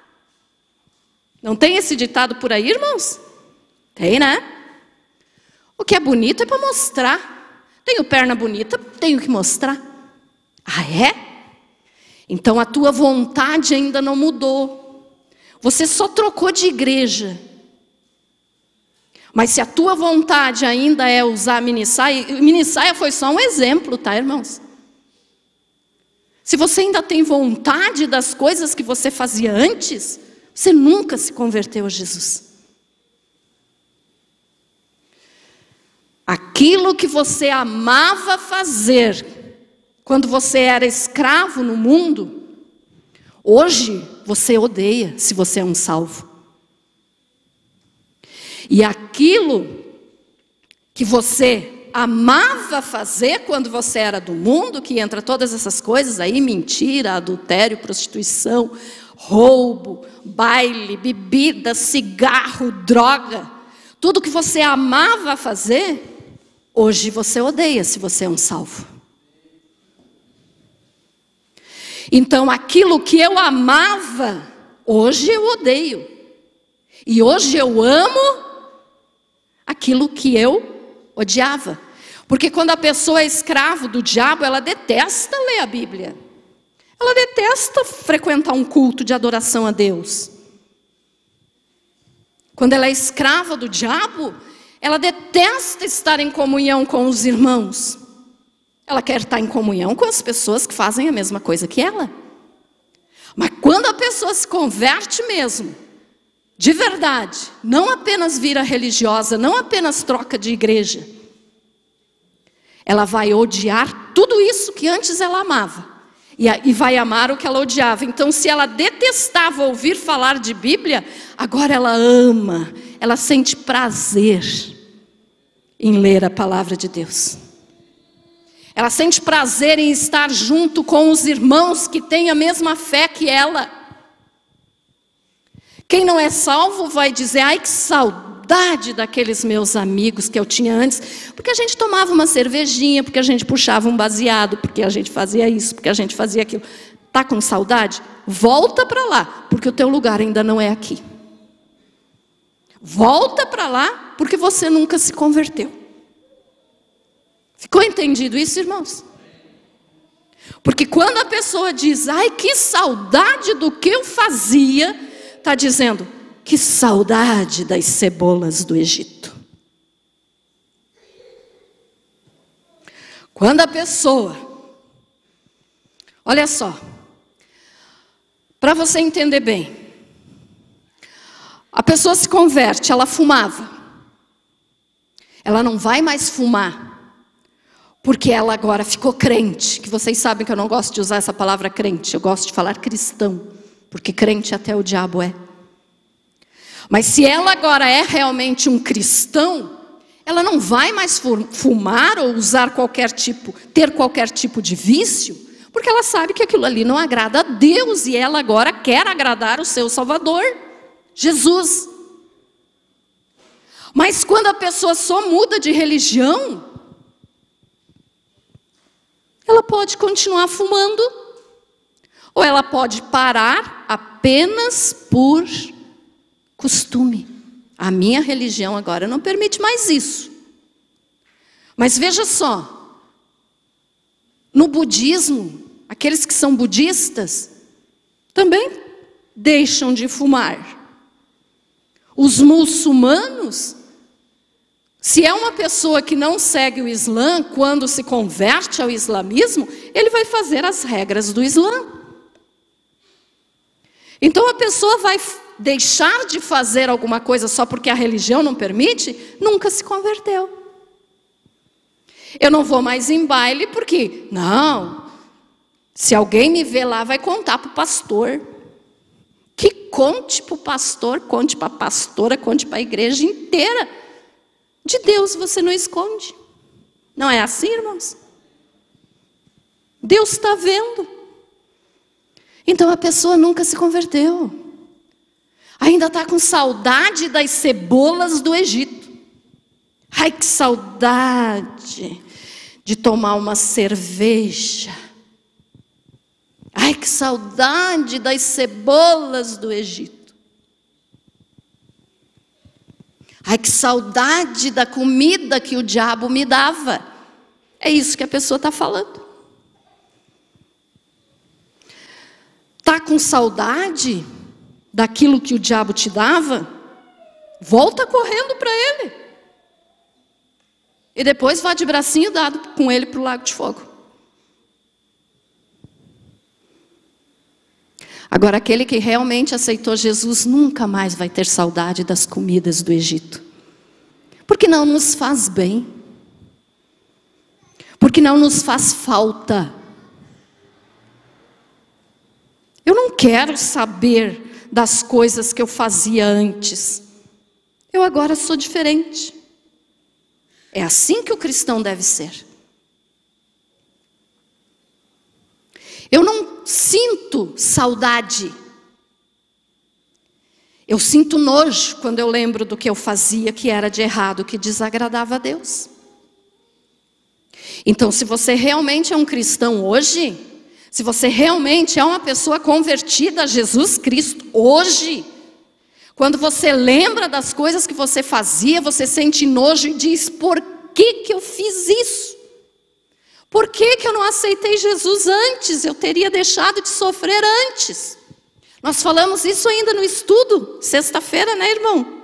Não tem esse ditado por aí, irmãos? Tem, né? O que é bonito é para mostrar. Tenho perna bonita, tenho que mostrar. É? Então a tua vontade ainda não mudou. Você só trocou de igreja. Mas se a tua vontade ainda é usar mini saia foi só um exemplo, tá, irmãos? Se você ainda tem vontade das coisas que você fazia antes, você nunca se converteu a Jesus. Aquilo que você amava fazer quando você era escravo no mundo, hoje você odeia se você é um salvo. E aquilo que você amava fazer quando você era do mundo, que entra todas essas coisas aí, mentira, adultério, prostituição, roubo, baile, bebida, cigarro, droga, tudo que você amava fazer, hoje você odeia se você é um salvo. Então aquilo que eu amava, hoje eu odeio. E hoje eu amo aquilo que eu odiava. Porque quando a pessoa é escravo do diabo, ela detesta ler a Bíblia. Ela detesta frequentar um culto de adoração a Deus. Quando ela é escrava do diabo, ela detesta estar em comunhão com os irmãos. Ela quer estar em comunhão com as pessoas que fazem a mesma coisa que ela. Mas quando a pessoa se converte mesmo, de verdade, não apenas vira religiosa, não apenas troca de igreja, ela vai odiar tudo isso que antes ela amava, e vai amar o que ela odiava. Então, se ela detestava ouvir falar de Bíblia, agora ela ama, ela sente prazer em ler a palavra de Deus. Ela sente prazer em estar junto com os irmãos que têm a mesma fé que ela. Quem não é salvo vai dizer, ai que saudade daqueles meus amigos que eu tinha antes, porque a gente tomava uma cervejinha, porque a gente puxava um baseado, porque a gente fazia isso, porque a gente fazia aquilo. Está com saudade? Volta para lá, porque o teu lugar ainda não é aqui. Volta para lá, porque você nunca se converteu. Ficou entendido isso, irmãos? Porque quando a pessoa diz, ai que saudade do que eu fazia, está dizendo, que saudade das cebolas do Egito. Quando a pessoa, olha só, para você entender bem, a pessoa se converte, ela fumava, ela não vai mais fumar, porque ela agora ficou crente, que vocês sabem que eu não gosto de usar essa palavra crente, eu gosto de falar cristão, porque crente até o diabo é. Mas se ela agora é realmente um cristão, ela não vai mais fumar ou usar ter qualquer tipo de vício, porque ela sabe que aquilo ali não agrada a Deus, e ela agora quer agradar o seu Salvador, Jesus. Mas quando a pessoa só muda de religião, ela pode continuar fumando, ou ela pode parar apenas por costume. A minha religião agora não permite mais isso. Mas veja só, no budismo, aqueles que são budistas também deixam de fumar. Os muçulmanos, se é uma pessoa que não segue o Islã, quando se converte ao islamismo, ele vai fazer as regras do Islã. Então a pessoa vai deixar de fazer alguma coisa só porque a religião não permite? Nunca se converteu. Eu não vou mais em baile porque, não, se alguém me ver lá vai contar para o pastor. Que conte para o pastor, conte para a pastora, conte para a igreja inteira. De Deus você não esconde. Não é assim, irmãos? Deus está vendo. Então a pessoa nunca se converteu. Ainda está com saudade das cebolas do Egito. Ai, que saudade de tomar uma cerveja. Ai, que saudade das cebolas do Egito. Ai, que saudade da comida que o diabo me dava. É isso que a pessoa está falando. Está com saudade daquilo que o diabo te dava? Volta correndo para ele. E depois vá de bracinho dado com ele para o lago de fogo. Agora, aquele que realmente aceitou Jesus nunca mais vai ter saudade das comidas do Egito. Porque não nos faz bem. Porque não nos faz falta. Eu não quero saber das coisas que eu fazia antes. Eu agora sou diferente. É assim que o cristão deve ser. Eu não sinto saudade. Eu sinto nojo quando eu lembro do que eu fazia, que era de errado, que desagradava a Deus. Então, se você realmente é um cristão hoje, se você realmente é uma pessoa convertida a Jesus Cristo hoje, quando você lembra das coisas que você fazia, você sente nojo e diz: por que eu fiz isso? Por que eu não aceitei Jesus antes? Eu teria deixado de sofrer antes. Nós falamos isso ainda no estudo, sexta-feira, né, irmão?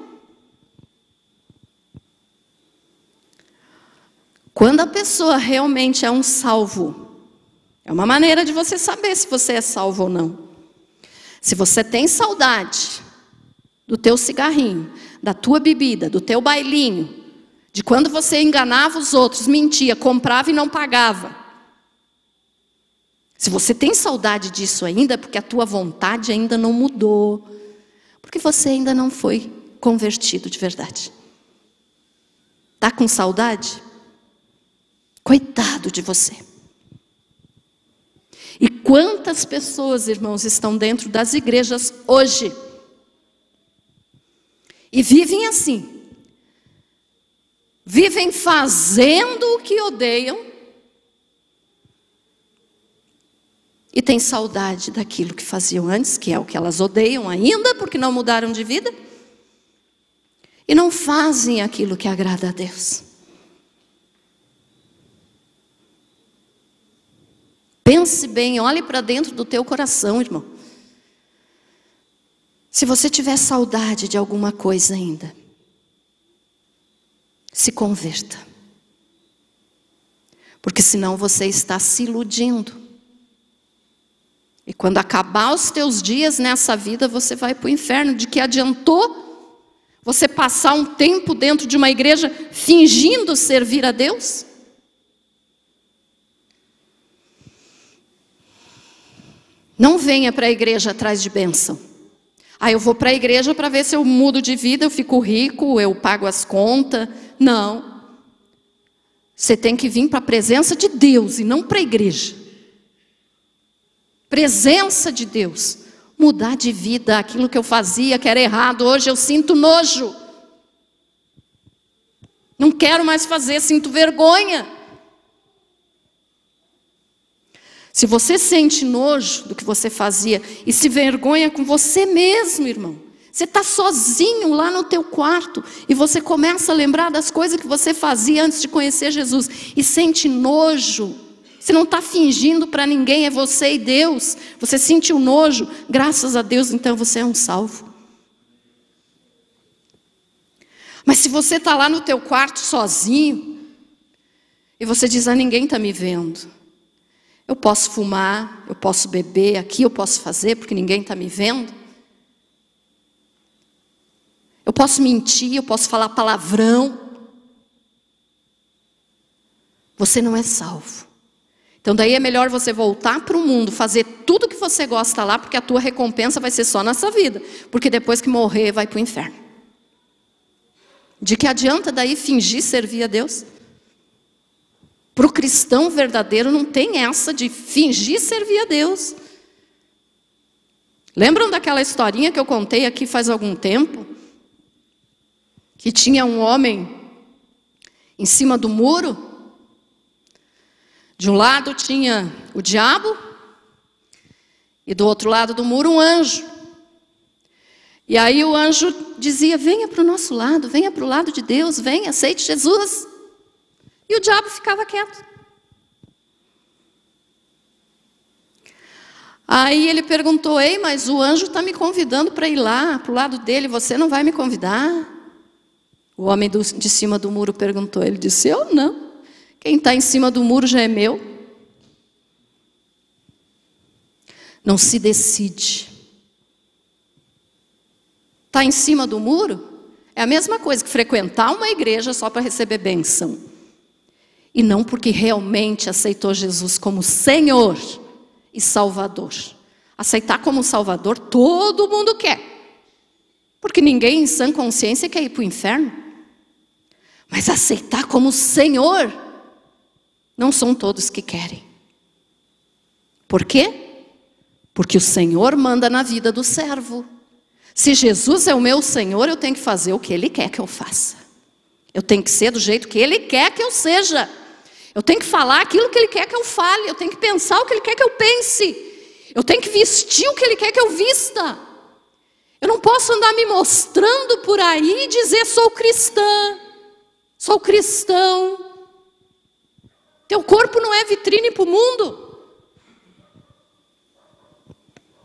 Quando a pessoa realmente é um salvo, é uma maneira de você saber se você é salvo ou não. Se você tem saudade do teu cigarrinho, da tua bebida, do teu bailinho, de quando você enganava os outros, mentia, comprava e não pagava. Se você tem saudade disso ainda, porque a tua vontade ainda não mudou, porque você ainda não foi convertido de verdade. Está com saudade? Coitado de você. E quantas pessoas, irmãos, estão dentro das igrejas hoje e vivem assim, vivem fazendo o que odeiam e têm saudade daquilo que faziam antes, que é o que elas odeiam ainda, porque não mudaram de vida, e não fazem aquilo que agrada a Deus. Pense bem, olhe para dentro do teu coração, irmão. Se você tiver saudade de alguma coisa ainda, se converta. Porque senão você está se iludindo. E quando acabar os teus dias nessa vida, você vai para o inferno. De que adiantou você passar um tempo dentro de uma igreja fingindo servir a Deus? Não venha para a igreja atrás de bênção. Eu vou para a igreja para ver se eu mudo de vida, eu fico rico, eu pago as contas. Não. Você tem que vir para a presença de Deus e não para a igreja. Presença de Deus. Mudar de vida, aquilo que eu fazia que era errado, hoje eu sinto nojo. Não quero mais fazer, sinto vergonha. Se você sente nojo do que você fazia e se vergonha com você mesmo, irmão, você está sozinho lá no teu quarto e você começa a lembrar das coisas que você fazia antes de conhecer Jesus e sente nojo. Você não está fingindo para ninguém, é você e Deus. Você sentiu nojo, graças a Deus, então você é um salvo. Mas se você está lá no teu quarto sozinho e você diz, ninguém está me vendo. Eu posso fumar, eu posso beber, aqui eu posso fazer porque ninguém está me vendo. Eu posso mentir, eu posso falar palavrão. Você não é salvo. Então daí é melhor você voltar para o mundo, fazer tudo que você gosta lá, porque a tua recompensa vai ser só nessa vida. Porque depois que morrer, vai para o inferno. De que adianta daí fingir servir a Deus? Para o cristão verdadeiro não tem essa de fingir servir a Deus. Lembram daquela historinha que eu contei aqui faz algum tempo? Que tinha um homem em cima do muro. De um lado tinha o diabo e do outro lado do muro um anjo. E aí o anjo dizia, venha para o nosso lado, venha para o lado de Deus, venha, aceite Jesus. E o diabo ficava quieto. Aí ele perguntou, ei, mas o anjo está me convidando para ir lá, para o lado dele, você não vai me convidar? O homem de cima do muro perguntou, ele disse, eu não. Quem está em cima do muro já é meu. Não se decide. Está em cima do muro? É a mesma coisa que frequentar uma igreja só para receber bênção. E não porque realmente aceitou Jesus como Senhor e Salvador. Aceitar como Salvador todo mundo quer. Porque ninguém em sã consciência quer ir para o inferno. Mas aceitar como Senhor, não são todos que querem. Por quê? Porque o Senhor manda na vida do servo. Se Jesus é o meu Senhor, eu tenho que fazer o que Ele quer que eu faça. Eu tenho que ser do jeito que Ele quer que eu seja. Eu tenho que falar aquilo que Ele quer que eu fale. Eu tenho que pensar o que Ele quer que eu pense. Eu tenho que vestir o que Ele quer que eu vista. Eu não posso andar me mostrando por aí e dizer sou cristã, sou cristão. Teu corpo não é vitrine para o mundo.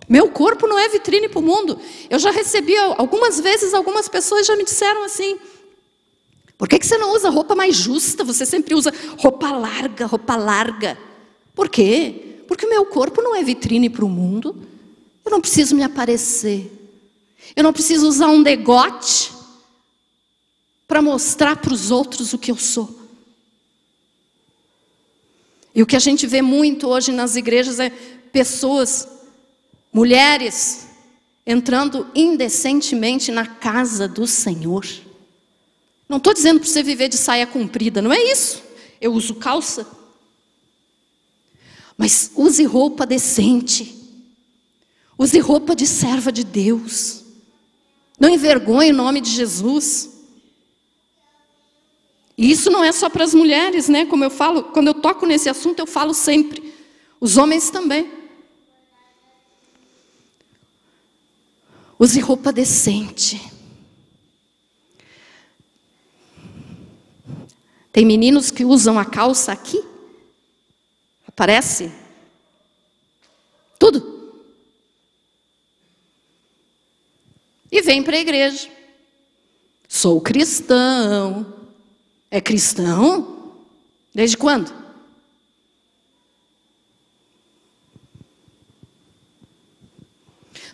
Meu corpo não é vitrine para o mundo. Eu já recebi algumas vezes, algumas pessoas já me disseram assim, por que você não usa roupa mais justa? Você sempre usa roupa larga, roupa larga. Por quê? Porque o meu corpo não é vitrine para o mundo. Eu não preciso me aparecer. Eu não preciso usar um degote para mostrar para os outros o que eu sou. E o que a gente vê muito hoje nas igrejas é pessoas, mulheres, entrando indecentemente na casa do Senhor. Não estou dizendo para você viver de saia comprida, não é isso. Eu uso calça. Mas use roupa decente. Use roupa de serva de Deus. Não envergonhe o nome de Jesus. E isso não é só para as mulheres, né? Como eu falo, quando eu toco nesse assunto, eu falo sempre. Os homens também. Use roupa decente. Tem meninos que usam a calça aqui. Aparece tudo. E vem para a igreja. Sou cristão. É cristão? Desde quando?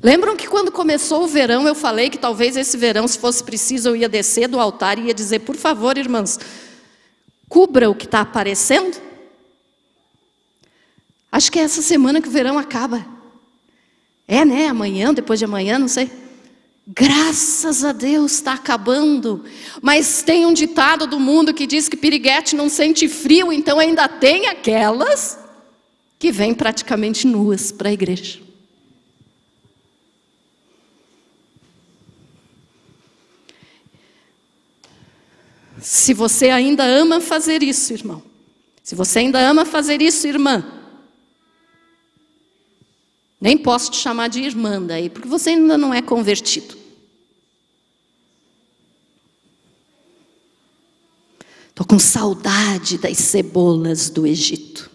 Lembram que quando começou o verão, eu falei que talvez esse verão, se fosse preciso, eu ia descer do altar e ia dizer, por favor, irmãs, cubra o que está aparecendo? Acho que é essa semana que o verão acaba. É, né? Amanhã, depois de amanhã, não sei. Graças a Deus está acabando. Mas tem um ditado do mundo que diz que piriguete não sente frio, então ainda tem aquelas que vêm praticamente nuas para a igreja. Se você ainda ama fazer isso, irmão. Se você ainda ama fazer isso, irmã. Nem posso te chamar de irmã daí, porque você ainda não é convertido. Estou com saudade das cebolas do Egito.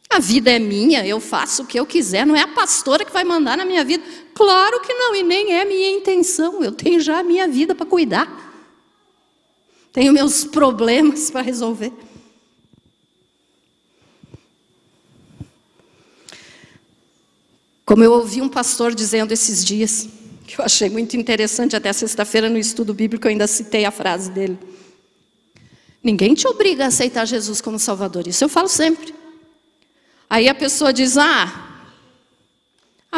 A vida é minha, eu faço o que eu quiser, não é a pastora que vai mandar na minha vida. Claro que não, e nem é minha intenção, eu tenho já a minha vida para cuidar. Tenho meus problemas para resolver. Como eu ouvi um pastor dizendo esses dias, que eu achei muito interessante, até sexta-feira no estudo bíblico eu ainda citei a frase dele. Ninguém te obriga a aceitar Jesus como Salvador, isso eu falo sempre. Aí a pessoa diz, a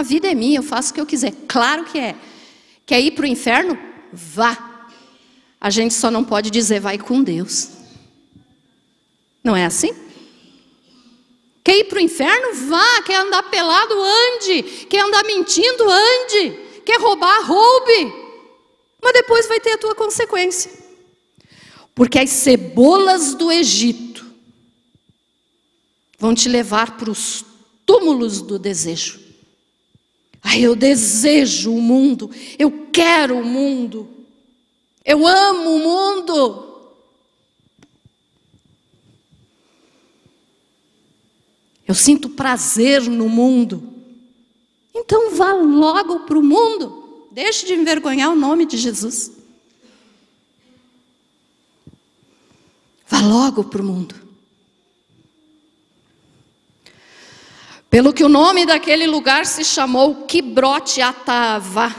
vida é minha, eu faço o que eu quiser. Claro que é. Quer ir para o inferno? Vá. A gente só não pode dizer, vai com Deus. Não é assim? Quer ir para o inferno? Vá. Quer andar pelado? Ande. Quer andar mentindo? Ande. Quer roubar? Roube. Mas depois vai ter a tua consequência. Porque as cebolas do Egito vão te levar para os túmulos do desejo. Eu desejo o mundo. Eu quero o mundo. Eu amo o mundo. Eu sinto prazer no mundo. Então vá logo para o mundo. Deixe de envergonhar o nome de Jesus. Vá logo para o mundo. Pelo que o nome daquele lugar se chamou Quibrote Atavá,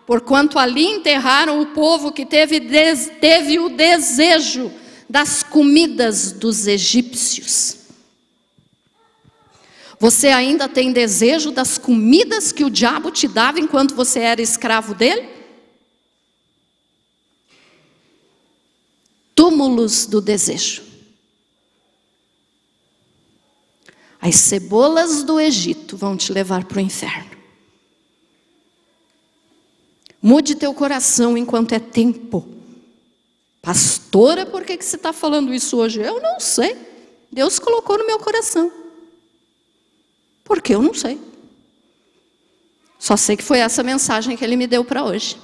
porquanto ali enterraram o povo que teve o desejo das comidas dos egípcios. Você ainda tem desejo das comidas que o diabo te dava enquanto você era escravo dele? Túmulos do desejo. As cebolas do Egito vão te levar para o inferno. Mude teu coração enquanto é tempo. Pastora, por que você está falando isso hoje? Eu não sei. Deus colocou no meu coração. Porque eu não sei. Só sei que foi essa mensagem que Ele me deu para hoje.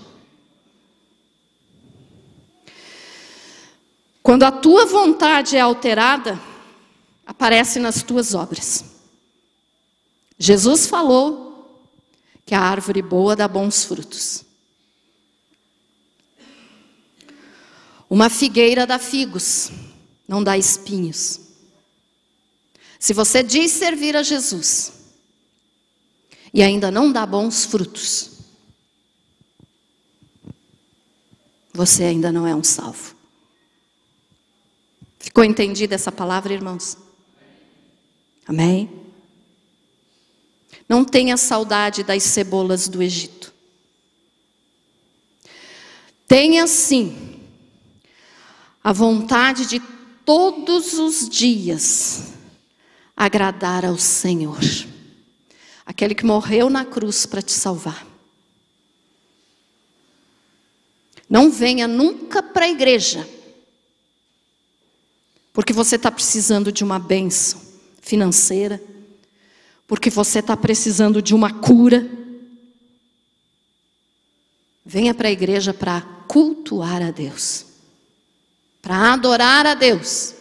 Quando a tua vontade é alterada, aparece nas tuas obras. Jesus falou que a árvore boa dá bons frutos. Uma figueira dá figos, não dá espinhos. Se você diz servir a Jesus e ainda não dá bons frutos, você ainda não é um salvo. Ficou entendida essa palavra, irmãos? Amém? Não tenha saudade das cebolas do Egito. Tenha sim a vontade de todos os dias agradar ao Senhor, aquele que morreu na cruz para te salvar. Não venha nunca para a igreja porque você está precisando de uma bênção financeira, porque você está precisando de uma cura. Venha para a igreja para cultuar a Deus, para adorar a Deus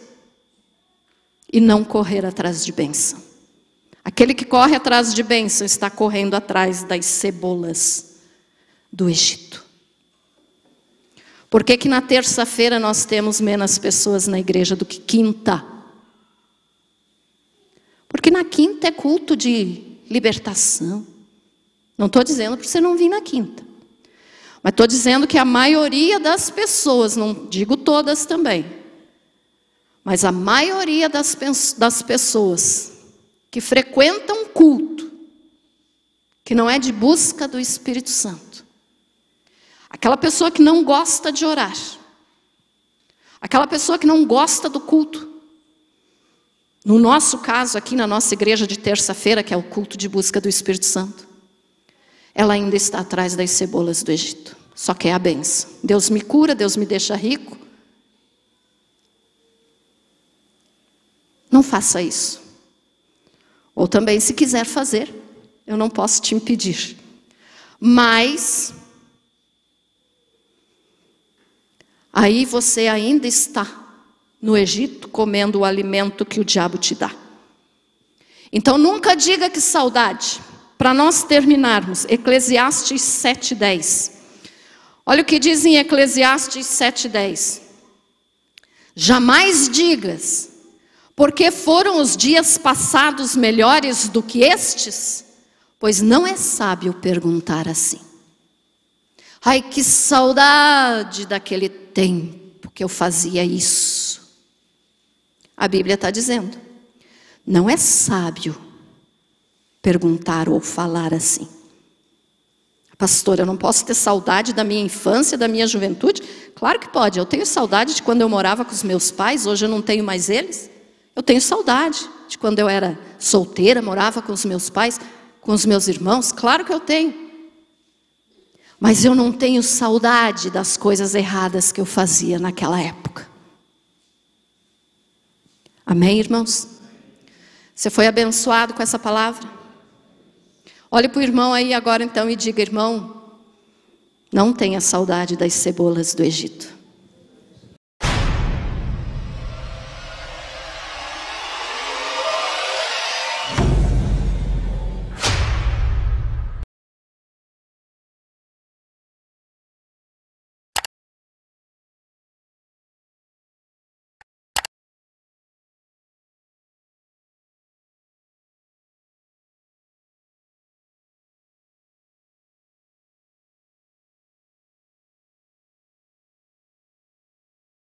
e não correr atrás de bênção. Aquele que corre atrás de bênção está correndo atrás das cebolas do Egito. Por que na terça-feira nós temos menos pessoas na igreja do que quinta? Porque na quinta é culto de libertação. Não estou dizendo para você não vir na quinta. Mas estou dizendo que a maioria das pessoas, não digo todas também, mas a maioria das pessoas que frequentam culto, que não é de busca do Espírito Santo, aquela pessoa que não gosta de orar, aquela pessoa que não gosta do culto, no nosso caso aqui na nossa igreja de terça-feira, que é o culto de busca do Espírito Santo, ela ainda está atrás das cebolas do Egito, só quer a bênção. Deus me cura, Deus me deixa rico, Não faça isso. Ou também, se quiser fazer, eu não posso te impedir. Mas aí você ainda está no Egito comendo o alimento que o diabo te dá. Então nunca diga que saudade. Para nós terminarmos, Eclesiastes 7:10. Olha o que diz em Eclesiastes 7:10. Jamais digas, porque foram os dias passados melhores do que estes? Pois não é sábio perguntar assim. Ai, que saudade daquele tempo que eu fazia isso. A Bíblia está dizendo, não é sábio perguntar ou falar assim. Pastora, eu não posso ter saudade da minha infância, da minha juventude? Claro que pode. Eu tenho saudade de quando eu morava com os meus pais, hoje eu não tenho mais eles. Eu tenho saudade de quando eu era solteira, morava com os meus pais, com os meus irmãos. Claro que eu tenho. Mas eu não tenho saudade das coisas erradas que eu fazia naquela época. Amém, irmãos? Você foi abençoado com essa palavra? Olhe para o irmão aí agora então e diga, irmão, não tenha saudade das cebolas do Egito.